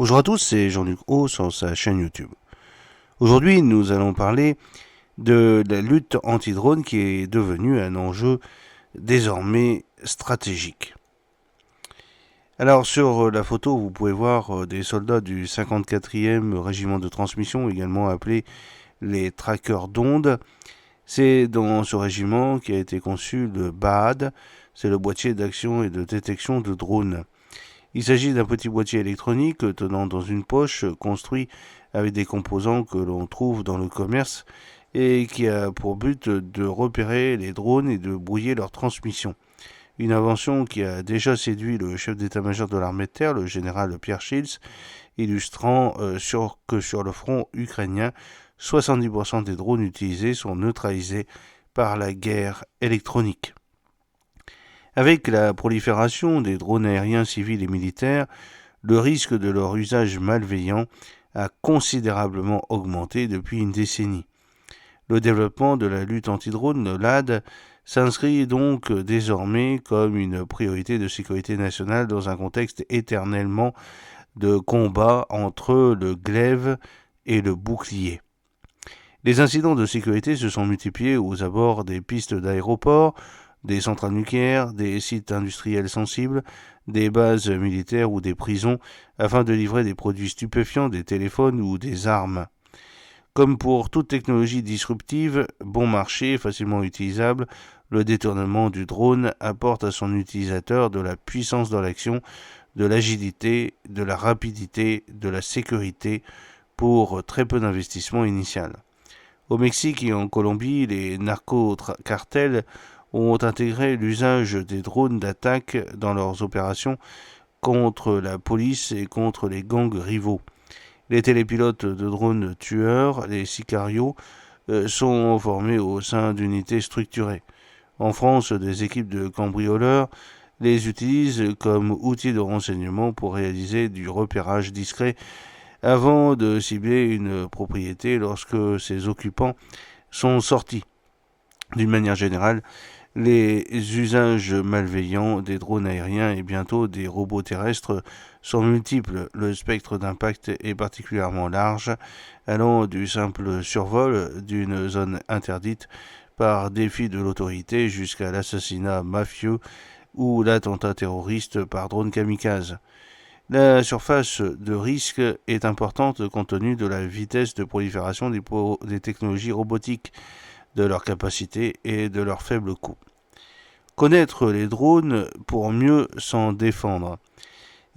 Bonjour à tous, c'est Jean-Luc Haut sur sa chaîne YouTube. Aujourd'hui, nous allons parler de la lutte anti-drone qui est devenue un enjeu désormais stratégique. Alors sur la photo, vous pouvez voir des soldats du 54e régiment de transmission, également appelés les traqueurs d'ondes. C'est dans ce régiment qu'a été conçu le BAD, c'est le boîtier d'action et de détection de drones. Il s'agit d'un petit boîtier électronique tenant dans une poche, construit avec des composants que l'on trouve dans le commerce et qui a pour but de repérer les drones et de brouiller leur transmission. Une invention qui a déjà séduit le chef d'état-major de l'armée de terre, le général Pierre Shields, illustrant que sur le front ukrainien, 70% des drones utilisés sont neutralisés par la guerre électronique. Avec la prolifération des drones aériens civils et militaires, le risque de leur usage malveillant a considérablement augmenté depuis une décennie. Le développement de la lutte anti-drone, le LAD, s'inscrit donc désormais comme une priorité de sécurité nationale dans un contexte éternellement de combat entre le glaive et le bouclier. Les incidents de sécurité se sont multipliés aux abords des pistes d'aéroports, des centrales nucléaires, des sites industriels sensibles, des bases militaires ou des prisons, afin de livrer des produits stupéfiants, des téléphones ou des armes. Comme pour toute technologie disruptive, bon marché, facilement utilisable, le détournement du drone apporte à son utilisateur de la puissance dans l'action, de l'agilité, de la rapidité, de la sécurité pour très peu d'investissement initial. Au Mexique et en Colombie, les narcocartels ont intégré l'usage des drones d'attaque dans leurs opérations contre la police et contre les gangs rivaux. Les télépilotes de drones tueurs, les sicarios, sont formés au sein d'unités structurées. En France, des équipes de cambrioleurs les utilisent comme outils de renseignement pour réaliser du repérage discret avant de cibler une propriété lorsque ses occupants sont sortis. D'une manière générale, les usages malveillants des drones aériens et bientôt des robots terrestres sont multiples. Le spectre d'impact est particulièrement large, allant du simple survol d'une zone interdite par défi de l'autorité jusqu'à l'assassinat mafieux ou l'attentat terroriste par drone kamikaze. La surface de risque est importante compte tenu de la vitesse de prolifération des technologies robotiques, de leur capacité et de leur faible coût. Connaître les drones pour mieux s'en défendre.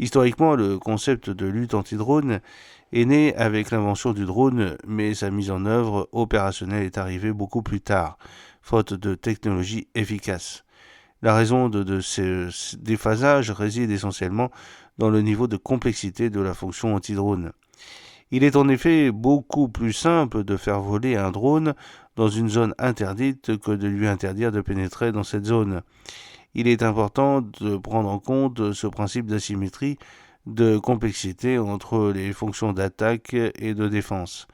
Historiquement, le concept de lutte anti-drone est né avec l'invention du drone, mais sa mise en œuvre opérationnelle est arrivée beaucoup plus tard, faute de technologie efficace. La raison de ce déphasage réside essentiellement dans le niveau de complexité de la fonction anti-drone. Il est en effet beaucoup plus simple de faire voler un drone dans une zone interdite que de lui interdire de pénétrer dans cette zone. Il est important de prendre en compte ce principe d'asymétrie de complexité entre les fonctions d'attaque et de défense.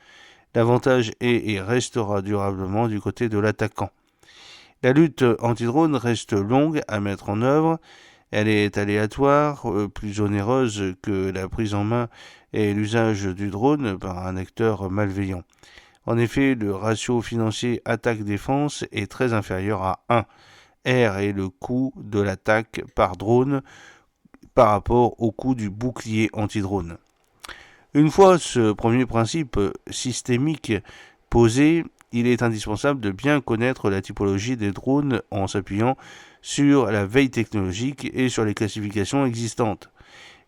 L'avantage est et restera durablement du côté de l'attaquant. La lutte anti-drone reste longue à mettre en œuvre. Elle est aléatoire, plus onéreuse que la prise en main et l'usage du drone par un acteur malveillant. En effet, le ratio financier attaque-défense est très inférieur à 1. R est le coût de l'attaque par drone par rapport au coût du bouclier anti-drone. Une fois ce premier principe systémique posé, il est indispensable de bien connaître la typologie des drones en s'appuyant sur la veille technologique et sur les classifications existantes.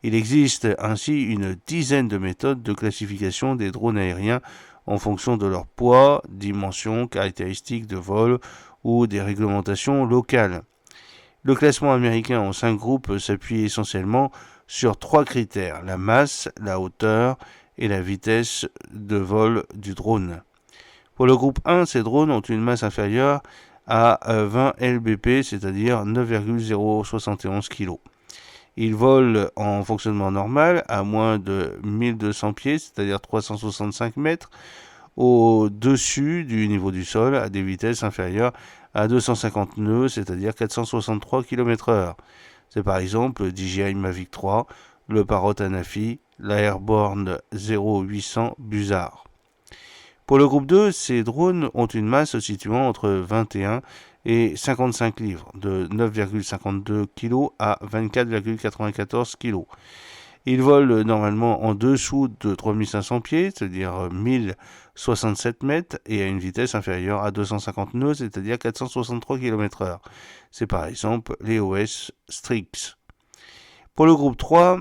Il existe ainsi une dizaine de méthodes de classification des drones aériens en fonction de leur poids, dimensions, caractéristiques de vol ou des réglementations locales. Le classement américain en 5 groupes s'appuie essentiellement sur 3 critères, la masse, la hauteur et la vitesse de vol du drone. Pour le groupe 1, ces drones ont une masse inférieure à 20 lbp, c'est-à-dire 9,071 kg. Ils volent en fonctionnement normal à moins de 1200 pieds, c'est-à-dire 365 mètres, au-dessus du niveau du sol à des vitesses inférieures à 250 nœuds, c'est-à-dire 463 km/h. C'est par exemple le DJI Mavic 3, le Parrot Anafi, la Airborne 0800 Busard. Pour le groupe 2, ces drones ont une masse se situant entre 21 et 55 livres, de 9,52 kg à 24,94 kg. Ils volent normalement en dessous de 3500 pieds, c'est-à-dire 1067 mètres, et à une vitesse inférieure à 250 nœuds, c'est-à-dire 463 km/h. C'est par exemple les OS Strix. Pour le groupe 3,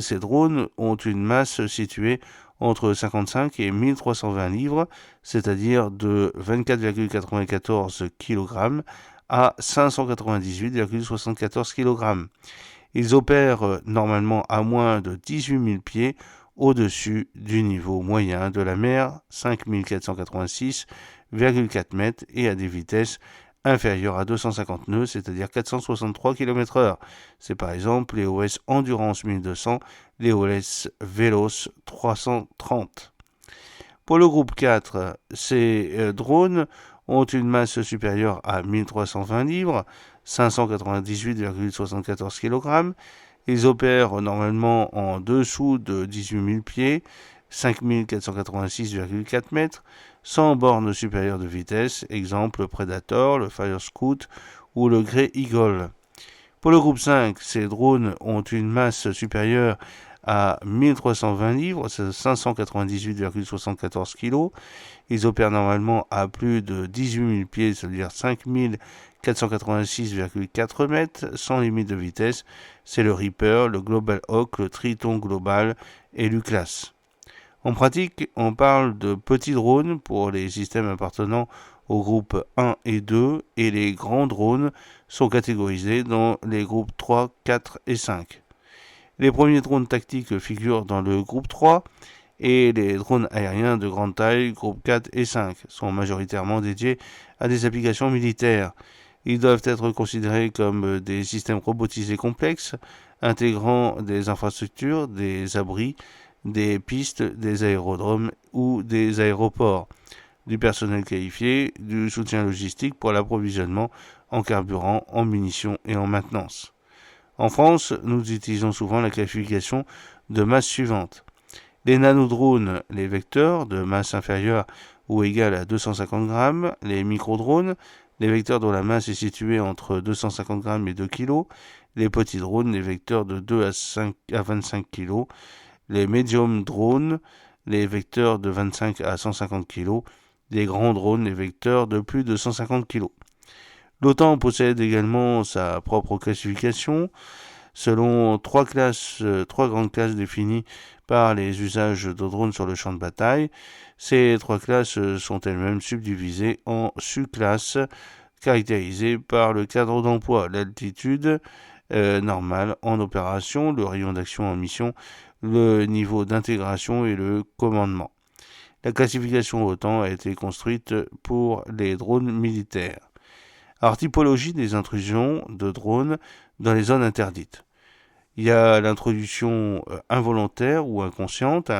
ces drones ont une masse située entre 55 et 1320 livres, c'est-à-dire de 24,94 kg à 598,74 kg. Ils opèrent normalement à moins de 18 000 pieds au-dessus du niveau moyen de la mer, 5 486,4 mètres, et à des vitesses inférieures à 250 nœuds, c'est-à-dire 463 km/h. C'est par exemple les OS Endurance 1200, les OS Veloce 330. Pour le groupe 4, ces drones ont une masse supérieure à 1320 livres, 598,74 kg. Ils opèrent normalement en dessous de 18 000 pieds, 5 486,4 mètres, sans borne supérieure de vitesse, exemple le Predator, le Fire Scout ou le Grey Eagle. Pour le groupe 5, ces drones ont une masse supérieure à 1320 livres, c'est 598,74 kg. Ils opèrent normalement à plus de 18 000 pieds, c'est-à-dire 5 486,4 mètres, sans limite de vitesse. C'est le Reaper, le Global Hawk, le Triton Global et l'Uclas. En pratique, on parle de petits drones pour les systèmes appartenant au groupe 1 et 2, et les grands drones sont catégorisés dans les groupes 3, 4 et 5. Les premiers drones tactiques figurent dans le groupe 3, et les drones aériens de grande taille, groupe 4 et 5, sont majoritairement dédiés à des applications militaires. Ils doivent être considérés comme des systèmes robotisés complexes, intégrant des infrastructures, des abris, des pistes, des aérodromes ou des aéroports, du personnel qualifié, du soutien logistique pour l'approvisionnement en carburant, en munitions et en maintenance. En France, nous utilisons souvent la classification de masse suivante. Les nanodrones, les vecteurs de masse inférieure ou égale à 250 grammes, les microdrones, les vecteurs dont la masse est située entre 250 grammes et 2 kg, les petits drones, les vecteurs de 2 à 25 kg, les medium drones, les vecteurs de 25 à 150 kg, les grands drones, les vecteurs de plus de 150 kg. L'OTAN possède également sa propre classification, selon trois grandes classes définies par les usages de drones sur le champ de bataille. Ces trois classes sont elles-mêmes subdivisées en sous-classes, caractérisées par le cadre d'emploi, l'altitude normale en opération, le rayon d'action en mission, le niveau d'intégration et le commandement. La classification OTAN a été construite pour les drones militaires. Alors, typologie des intrusions de drones dans les zones interdites. Il y a l'introduction involontaire ou inconsciente.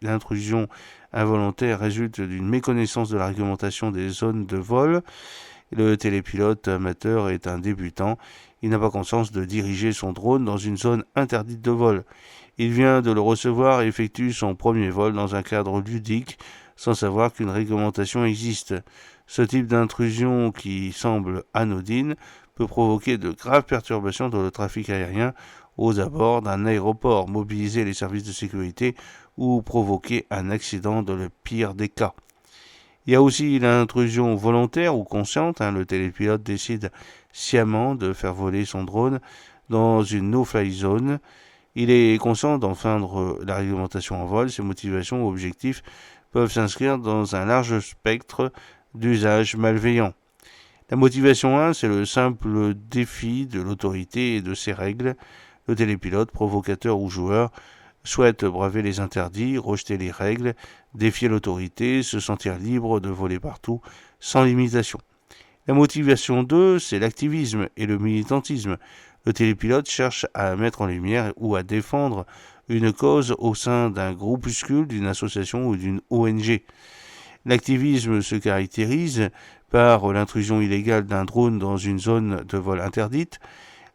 L'intrusion involontaire résulte d'une méconnaissance de la réglementation des zones de vol. Le télépilote amateur est un débutant. Il n'a pas conscience de diriger son drone dans une zone interdite de vol. Il vient de le recevoir et effectue son premier vol dans un cadre ludique sans savoir qu'une réglementation existe. Ce type d'intrusion, qui semble anodine, peut provoquer de graves perturbations dans le trafic aérien aux abords d'un aéroport, mobiliser les services de sécurité ou provoquer un accident dans le pire des cas. Il y a aussi l'intrusion volontaire ou consciente. Le télépilote décide sciemment de faire voler son drone dans une no-fly zone. Il est conscient d'enfreindre la réglementation en vol. Ses motivations ou objectifs peuvent s'inscrire dans un large spectre d'usages malveillants. La motivation 1, c'est le simple défi de l'autorité et de ses règles. Le télépilote, provocateur ou joueur, souhaite braver les interdits, rejeter les règles, défier l'autorité, se sentir libre de voler partout, sans limitation. La motivation 2, c'est l'activisme et le militantisme. Le télépilote cherche à mettre en lumière ou à défendre une cause au sein d'un groupuscule, d'une association ou d'une ONG. L'activisme se caractérise par l'intrusion illégale d'un drone dans une zone de vol interdite.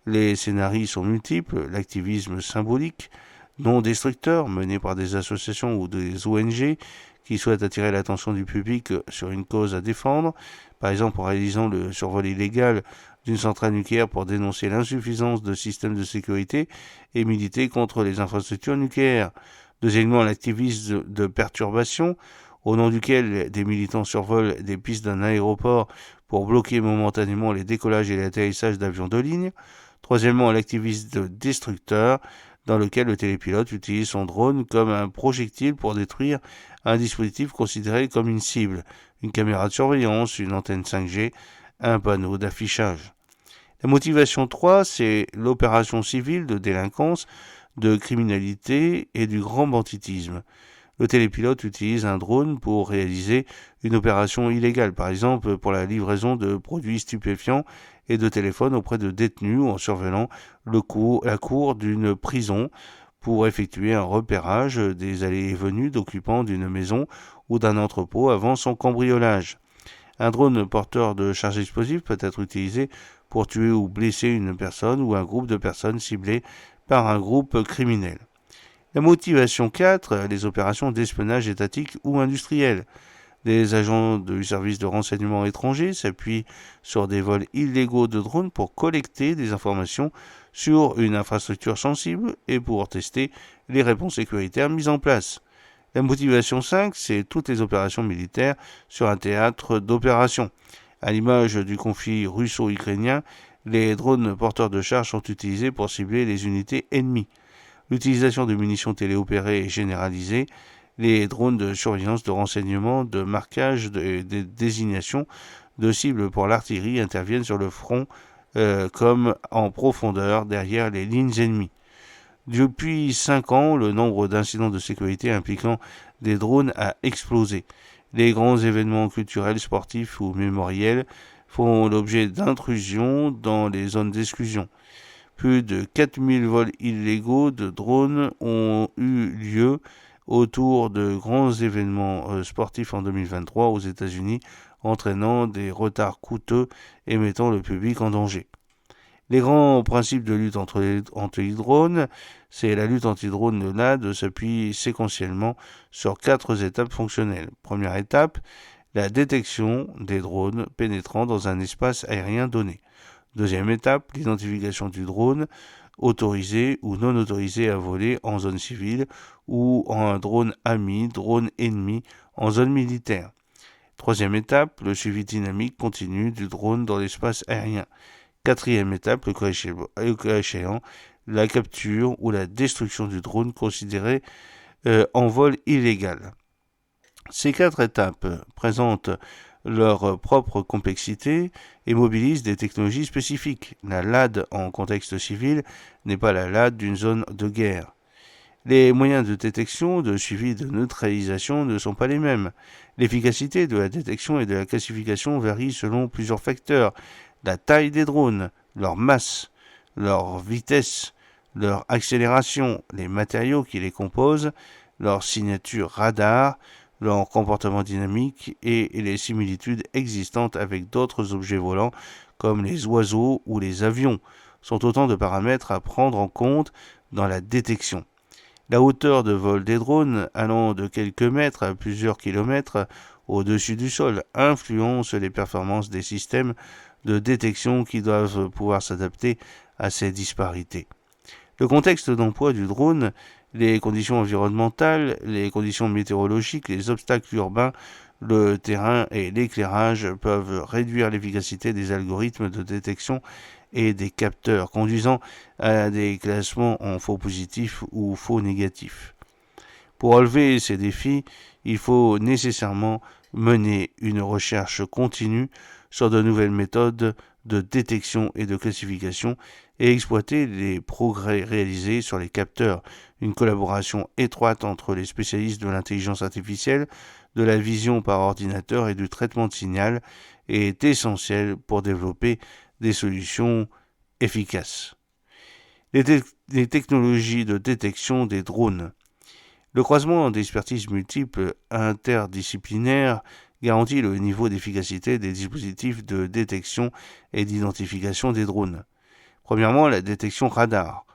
Les scénarios sont multiples. L'activisme symbolique non destructeurs menés par des associations ou des ONG qui souhaitent attirer l'attention du public sur une cause à défendre, par exemple en réalisant le survol illégal d'une centrale nucléaire pour dénoncer l'insuffisance de systèmes de sécurité et militer contre les infrastructures nucléaires. Deuxièmement, l'activisme de perturbation, au nom duquel des militants survolent des pistes d'un aéroport pour bloquer momentanément les décollages et l'atterrissage d'avions de ligne. Troisièmement, l'activisme destructeur, dans lequel le télépilote utilise son drone comme un projectile pour détruire un dispositif considéré comme une cible, une caméra de surveillance, une antenne 5G, un panneau d'affichage. La motivation 3, c'est l'opération civile de délinquance, de criminalité et du grand banditisme. Le télépilote utilise un drone pour réaliser une opération illégale, par exemple pour la livraison de produits stupéfiants et de téléphones auprès de détenus ou en surveillant la cour d'une prison pour effectuer un repérage des allées et venues d'occupants d'une maison ou d'un entrepôt avant son cambriolage. Un drone porteur de charges explosives peut être utilisé pour tuer ou blesser une personne ou un groupe de personnes ciblées par un groupe criminel. La motivation 4, les opérations d'espionnage étatique ou industriel. Des agents du service de renseignement étranger s'appuient sur des vols illégaux de drones pour collecter des informations sur une infrastructure sensible et pour tester les réponses sécuritaires mises en place. La motivation 5, c'est toutes les opérations militaires sur un théâtre d'opération. À l'image du conflit russo-ukrainien, les drones porteurs de charges sont utilisés pour cibler les unités ennemies. L'utilisation de munitions téléopérées est généralisée. Les drones de surveillance, de renseignement, de marquage et de désignation de cibles pour l'artillerie interviennent sur le front comme en profondeur derrière les lignes ennemies. Depuis 5 ans, le nombre d'incidents de sécurité impliquant des drones a explosé. Les grands événements culturels, sportifs ou mémoriels font l'objet d'intrusions dans les zones d'exclusion. Plus de 4000 vols illégaux de drones ont eu lieu autour de grands événements sportifs en 2023 aux États-Unis, entraînant des retards coûteux et mettant le public en danger. Les grands principes de lutte anti-drone, c'est la lutte anti-drone de NAD s'appuie séquentiellement sur 4 étapes fonctionnelles. Première étape, la détection des drones pénétrant dans un espace aérien donné. Deuxième étape, l'identification du drone autorisé ou non autorisé à voler en zone civile ou en drone ami, drone ennemi en zone militaire. Troisième étape, le suivi dynamique continu du drone dans l'espace aérien. Quatrième étape, le cas échéant, la capture ou la destruction du drone considéré en vol illégal. Ces 4 étapes présentent leur propre complexité et mobilisent des technologies spécifiques. La LAD en contexte civil n'est pas la LAD d'une zone de guerre. Les moyens de détection, de suivi, de neutralisation ne sont pas les mêmes. L'efficacité de la détection et de la classification varie selon plusieurs facteurs. La taille des drones, leur masse, leur vitesse, leur accélération, les matériaux qui les composent, leur signature radar, leur comportement dynamique et les similitudes existantes avec d'autres objets volants comme les oiseaux ou les avions sont autant de paramètres à prendre en compte dans la détection. La hauteur de vol des drones, allant de quelques mètres à plusieurs kilomètres au-dessus du sol, influence les performances des systèmes de détection qui doivent pouvoir s'adapter à ces disparités. Le contexte d'emploi du drone, les conditions environnementales, les conditions météorologiques, les obstacles urbains, le terrain et l'éclairage peuvent réduire l'efficacité des algorithmes de détection et des capteurs, conduisant à des classements en faux positifs ou faux négatifs. Pour relever ces défis, il faut nécessairement mener une recherche continue sur de nouvelles méthodes de détection et de classification et exploiter les progrès réalisés sur les capteurs. Une collaboration étroite entre les spécialistes de l'intelligence artificielle, de la vision par ordinateur et du traitement de signal est essentielle pour développer des solutions efficaces. Les technologies de détection des drones. Le croisement d'expertises multiples interdisciplinaires garantit le niveau d'efficacité des dispositifs de détection et d'identification des drones. Premièrement, la détection radar.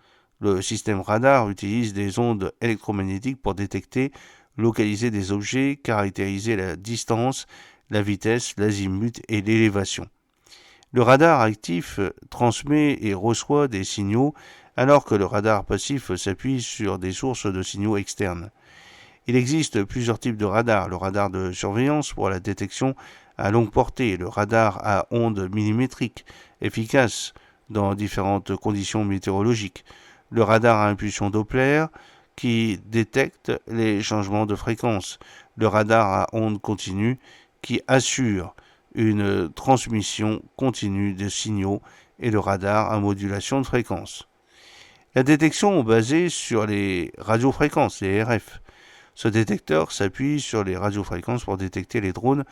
Le système radar utilise des ondes électromagnétiques pour détecter, localiser des objets, caractériser la distance, la vitesse, l'azimut et l'élévation. Le radar actif transmet et reçoit des signaux alors que le radar passif s'appuie sur des sources de signaux externes. Il existe plusieurs types de radars. Le radar de surveillance pour la détection à longue portée, le radar à ondes millimétriques, efficace dans différentes conditions météorologiques, le radar à impulsion Doppler, qui détecte les changements de fréquence, le radar à ondes continues, qui assure une transmission continue de signaux, et le radar à modulation de fréquence. La détection basée sur les radiofréquences, les RF. Ce détecteur s'appuie sur les radiofréquences pour détecter les drones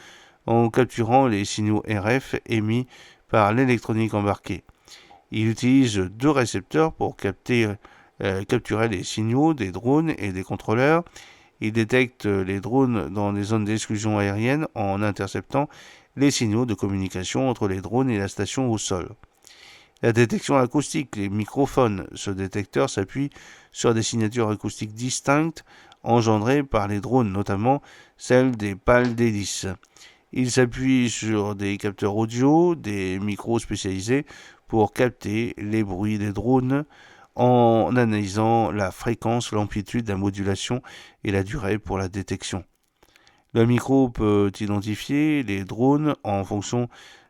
en capturant les signaux RF émis par l'électronique embarquée. Il utilise deux récepteurs pour capturer les signaux des drones et des contrôleurs. Il détecte les drones dans des zones d'exclusion aérienne en interceptant les signaux de communication entre les drones et la station au sol. La détection acoustique, les microphones. Ce détecteur s'appuie sur des signatures acoustiques distinctes engendrées par les drones, notamment celles des pales d'hélice. Il s'appuie sur des capteurs audio, des micros spécialisés pour capter les bruits des drones en analysant la fréquence, l'amplitude, la modulation et la durée pour la détection. Le micro peut identifier les drones en fonction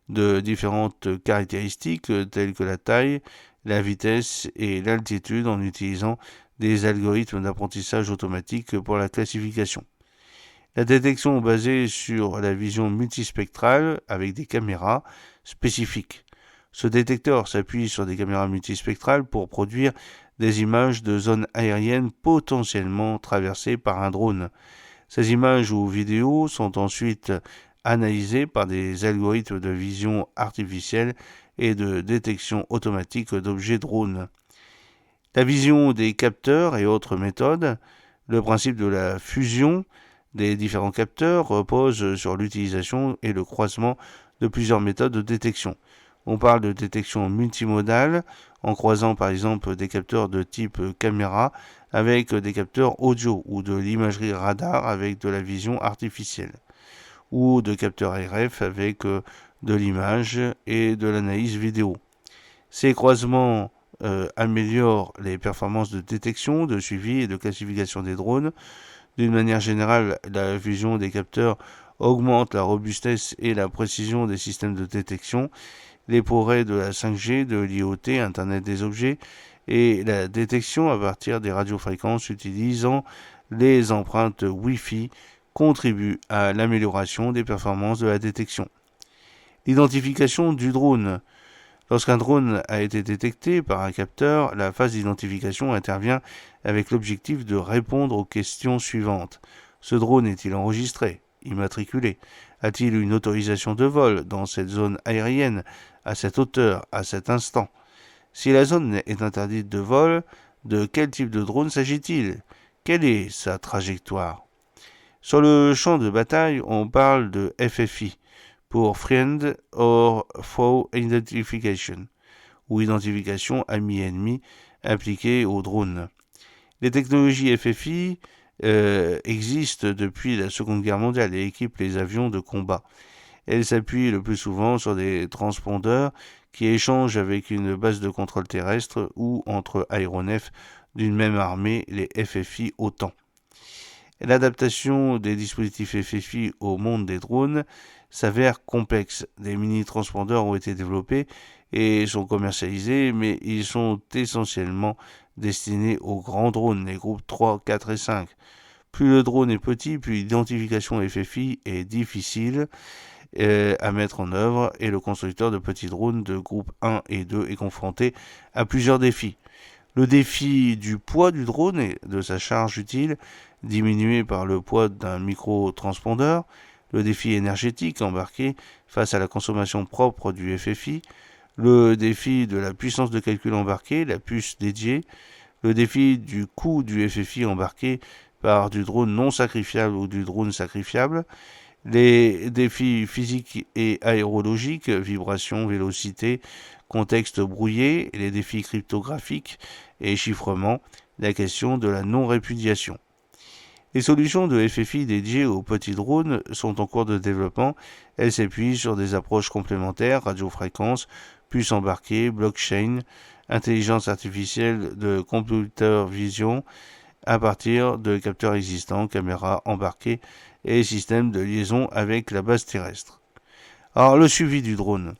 de différentes caractéristiques telles que la taille, la vitesse et l'altitude en utilisant des algorithmes d'apprentissage automatique pour la classification. La détection basée sur la vision multispectrale avec des caméras spécifiques. Ce détecteur s'appuie sur des caméras multispectrales pour produire des images de zones aériennes potentiellement traversées par un drone. Ces images ou vidéos sont ensuite analysées par des algorithmes de vision artificielle et de détection automatique d'objets drones. La vision des capteurs et autres méthodes. Le principe de la fusion des différents capteurs repose sur l'utilisation et le croisement de plusieurs méthodes de détection. On parle de détection multimodale en croisant par exemple des capteurs de type caméra avec des capteurs audio ou de l'imagerie radar avec de la vision artificielle ou de capteurs RF avec de l'image et de l'analyse vidéo. Ces croisements améliorent les performances de détection, de suivi et de classification des drones. D'une manière générale, la fusion des capteurs augmente la robustesse et la précision des systèmes de détection. Les progrès de la 5G, de l'IoT, Internet des objets, et la détection à partir des radiofréquences utilisant les empreintes Wi-Fi contribuent à l'amélioration des performances de la détection. L'identification du drone. Lorsqu'un drone a été détecté par un capteur, la phase d'identification intervient avec l'objectif de répondre aux questions suivantes. Ce drone est-il enregistré, immatriculé? A-t-il une autorisation de vol dans cette zone aérienne, à cette hauteur, à cet instant? Si la zone est interdite de vol, de quel type de drone s'agit-il? Quelle est sa trajectoire? Sur le champ de bataille, on parle de FFI, pour Friend or Foe Identification, ou identification ami-ennemi appliquée aux drones. Les technologies FFI existent depuis la Seconde Guerre mondiale et équipent les avions de combat. Elles s'appuient le plus souvent sur des transpondeurs qui échangent avec une base de contrôle terrestre ou entre aéronefs d'une même armée, les FFI OTAN. L'adaptation des dispositifs FFI au monde des drones s'avère complexe. Des mini-transpondeurs ont été développés et sont commercialisés, mais ils sont essentiellement destinés aux grands drones, les groupes 3, 4 et 5. Plus le drone est petit, plus l'identification FFI est difficile à mettre en œuvre et le constructeur de petits drones de groupe 1 et 2 est confronté à plusieurs défis. Le défi du poids du drone et de sa charge utile, diminué par le poids d'un micro-transpondeur. Le défi énergétique embarqué face à la consommation propre du FFI. Le défi de la puissance de calcul embarquée, la puce dédiée. Le défi du coût du FFI embarqué par du drone non sacrifiable ou du drone sacrifiable. Les défis physiques et aérologiques, vibration, vélocité, contexte brouillé, les défis cryptographiques et chiffrement, la question de la non-répudiation. Les solutions de FFI dédiées aux petits drones sont en cours de développement. Elles s'appuient sur des approches complémentaires, radiofréquences, puces embarquées, blockchain, intelligence artificielle de computer vision, à partir de capteurs existants, caméras embarquées et systèmes de liaison avec la base terrestre. Alors, le suivi du drone.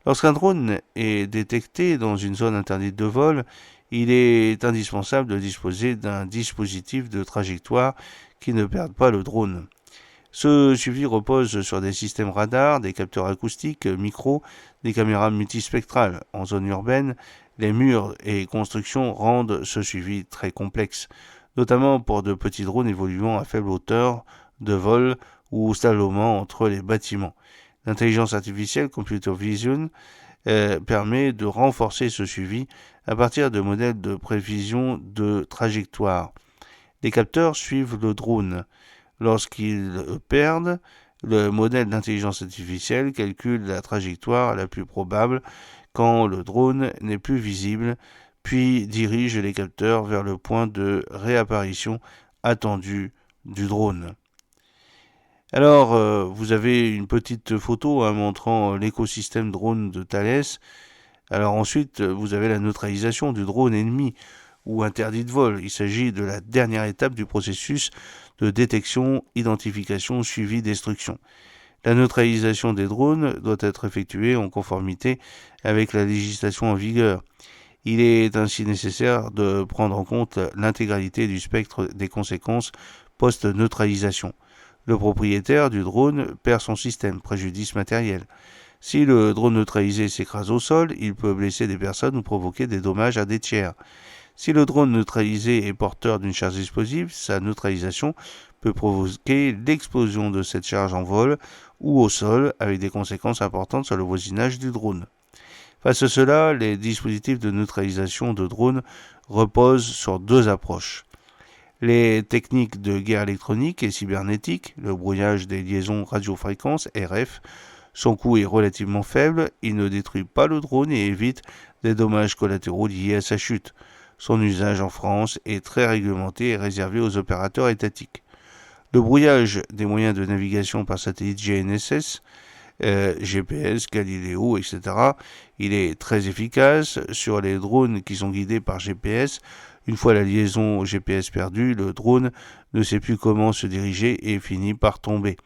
Lorsqu'un drone est détecté dans une zone interdite de vol, il est indispensable de disposer d'un dispositif de trajectoire qui ne perde pas le drone. Ce suivi repose sur des systèmes radars, des capteurs acoustiques, micro, des caméras multispectrales. En zone urbaine, les murs et constructions rendent ce suivi très complexe, notamment pour de petits drones évoluant à faible hauteur de vol ou slalomant entre les bâtiments. L'intelligence artificielle Computer Vision permet de renforcer ce suivi à partir de modèles de prévision de trajectoire. Les capteurs suivent le drone. Lorsqu'ils le perdent, le modèle d'intelligence artificielle calcule la trajectoire la plus probable quand le drone n'est plus visible, puis dirige les capteurs vers le point de réapparition attendu du drone. Alors, vous avez une petite photo montrant l'écosystème drone de Thales. Alors ensuite, vous avez la neutralisation du drone ennemi ou interdit de vol. Il s'agit de la dernière étape du processus de détection, identification, suivi, destruction. La neutralisation des drones doit être effectuée en conformité avec la législation en vigueur. Il est ainsi nécessaire de prendre en compte l'intégralité du spectre des conséquences post-neutralisation. Le propriétaire du drone perd son système, préjudice matériel. Si le drone neutralisé s'écrase au sol, il peut blesser des personnes ou provoquer des dommages à des tiers. Si le drone neutralisé est porteur d'une charge explosive, sa neutralisation peut provoquer l'explosion de cette charge en vol ou au sol, avec des conséquences importantes sur le voisinage du drone. Face à cela, les dispositifs de neutralisation de drones reposent sur deux approches. Les techniques de guerre électronique et cybernétique, le brouillage des liaisons radiofréquences, RF, son coût est relativement faible, il ne détruit pas le drone et évite des dommages collatéraux liés à sa chute. Son usage en France est très réglementé et réservé aux opérateurs étatiques. Le brouillage des moyens de navigation par satellite GNSS, GPS, Galileo, etc., il est très efficace sur les drones qui sont guidés par GPS. Une fois la liaison GPS perdue, le drone ne sait plus comment se diriger et finit par tomber.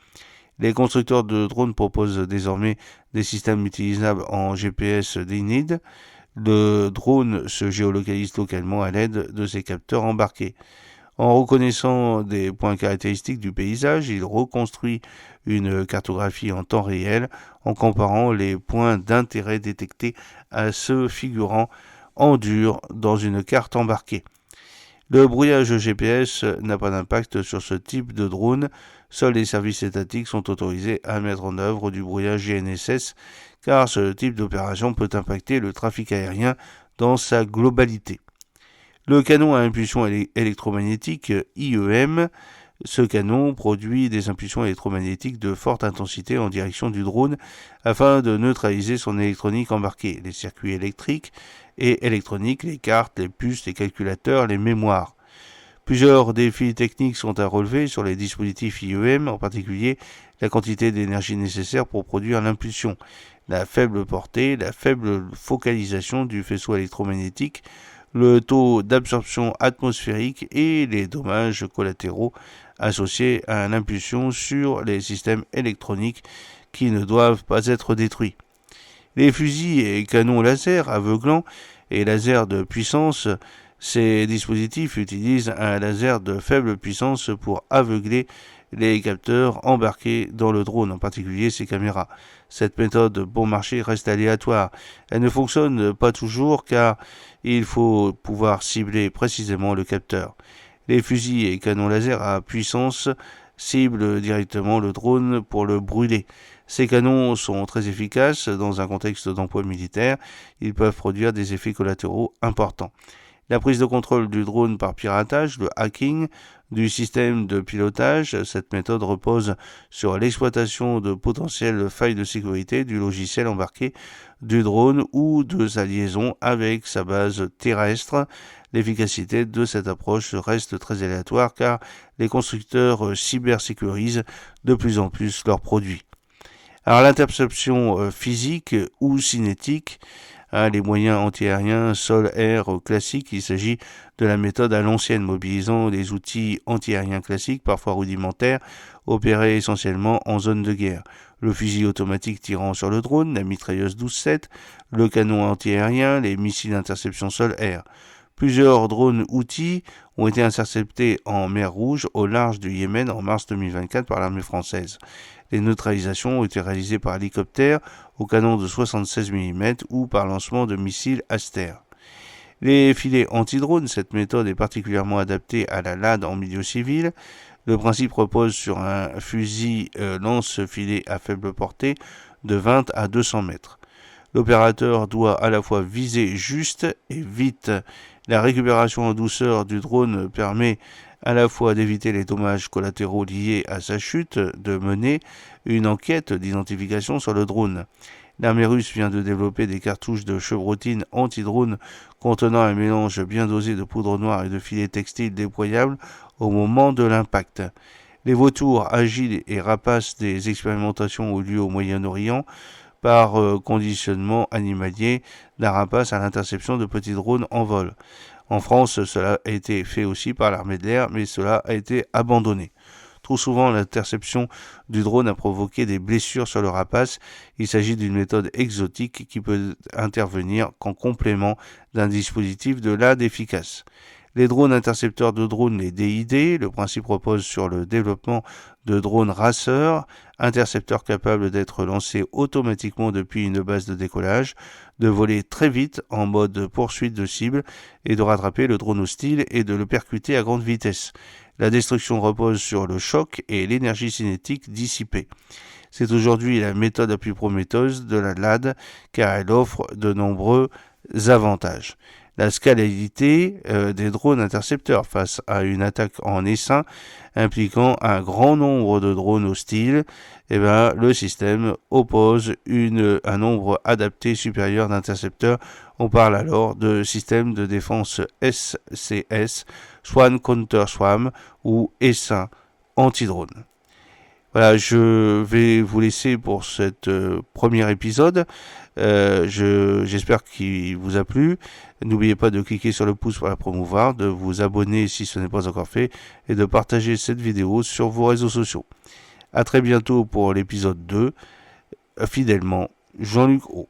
Les constructeurs de drones proposent désormais des systèmes utilisables en GPS denied. Le drone se géolocalise localement à l'aide de ses capteurs embarqués. En reconnaissant des points caractéristiques du paysage, il reconstruit une cartographie en temps réel en comparant les points d'intérêt détectés à ceux figurant en dur dans une carte embarquée. Le brouillage GPS n'a pas d'impact sur ce type de drone. Seuls les services étatiques sont autorisés à mettre en œuvre du brouillage GNSS, car ce type d'opération peut impacter le trafic aérien dans sa globalité. Le canon à impulsion électromagnétique IEM, ce canon produit des impulsions électromagnétiques de forte intensité en direction du drone afin de neutraliser son électronique embarquée, les circuits électriques et électroniques, les cartes, les puces, les calculateurs, les mémoires. Plusieurs défis techniques sont à relever sur les dispositifs IEM, en particulier la quantité d'énergie nécessaire pour produire l'impulsion, la faible portée, la faible focalisation du faisceau électromagnétique, le taux d'absorption atmosphérique et les dommages collatéraux associés à l'impulsion sur les systèmes électroniques qui ne doivent pas être détruits. Les fusils et canons laser aveuglants et lasers de puissance, ces dispositifs utilisent un laser de faible puissance pour aveugler les capteurs embarqués dans le drone, en particulier ses caméras. Cette méthode bon marché reste aléatoire. Elle ne fonctionne pas toujours car il faut pouvoir cibler précisément le capteur. Les fusils et canons laser à puissance ciblent directement le drone pour le brûler. Ces canons sont très efficaces dans un contexte d'emploi militaire. Ils peuvent produire des effets collatéraux importants. La prise de contrôle du drone par piratage, le hacking, du système de pilotage. Cette méthode repose sur l'exploitation de potentielles failles de sécurité du logiciel embarqué du drone ou de sa liaison avec sa base terrestre. L'efficacité de cette approche reste très aléatoire car les constructeurs cybersécurisent de plus en plus leurs produits. Alors l'interception physique ou cinétique, les moyens antiaériens sol-air classiques, il s'agit de la méthode à l'ancienne mobilisant des outils antiaériens classiques, parfois rudimentaires, opérés essentiellement en zone de guerre. Le fusil automatique tirant sur le drone, la mitrailleuse 12-7, le canon antiaérien, les missiles d'interception sol-air. Plusieurs drones-outils ont été interceptés en mer Rouge au large du Yémen en mars 2024 par l'armée française. Les neutralisations ont été réalisées par hélicoptère au canon de 76 mm ou par lancement de missiles Aster. Les filets anti-drones, cette méthode est particulièrement adaptée à la LAD en milieu civil. Le principe repose sur un fusil lance-filet à faible portée de 20 à 200 mètres. L'opérateur doit à la fois viser juste et vite. La récupération en douceur du drone permet à la fois d'éviter les dommages collatéraux liés à sa chute, de mener une enquête d'identification sur le drone. L'armée russe vient de développer des cartouches de chevrotine anti-drone contenant un mélange bien dosé de poudre noire et de filets textiles déployables au moment de l'impact. Les vautours agiles et rapaces des expérimentations ont lieu au Moyen-Orient par conditionnement animalier d'un rapace à l'interception de petits drones en vol. En France, cela a été fait aussi par l'armée de l'air, mais cela a été abandonné. Trop souvent, l'interception du drone a provoqué des blessures sur le rapace. Il s'agit d'une méthode exotique qui peut intervenir qu'en complément d'un dispositif de LAD efficace. Les drones intercepteurs de drones, les DID, le principe repose sur le développement de drones raceurs, intercepteurs capables d'être lancés automatiquement depuis une base de décollage, de voler très vite en mode poursuite de cible et de rattraper le drone hostile et de le percuter à grande vitesse. La destruction repose sur le choc et l'énergie cinétique dissipée. C'est aujourd'hui la méthode la plus prometteuse de la LAD car elle offre de nombreux avantages. La scalabilité des drones intercepteurs face à une attaque en essaim impliquant un grand nombre de drones hostiles, le système oppose un nombre adapté supérieur d'intercepteurs. On parle alors de système de défense SCS, Swarm Counter Swarm ou essaim anti-drone. Voilà, je vais vous laisser pour cet premier épisode. J'espère qu'il vous a plu. N'oubliez pas de cliquer sur le pouce pour la promouvoir, de vous abonner si ce n'est pas encore fait et de partager cette vidéo sur vos réseaux sociaux. À très bientôt pour l'épisode 2. Fidèlement, Jean-Luc Haut.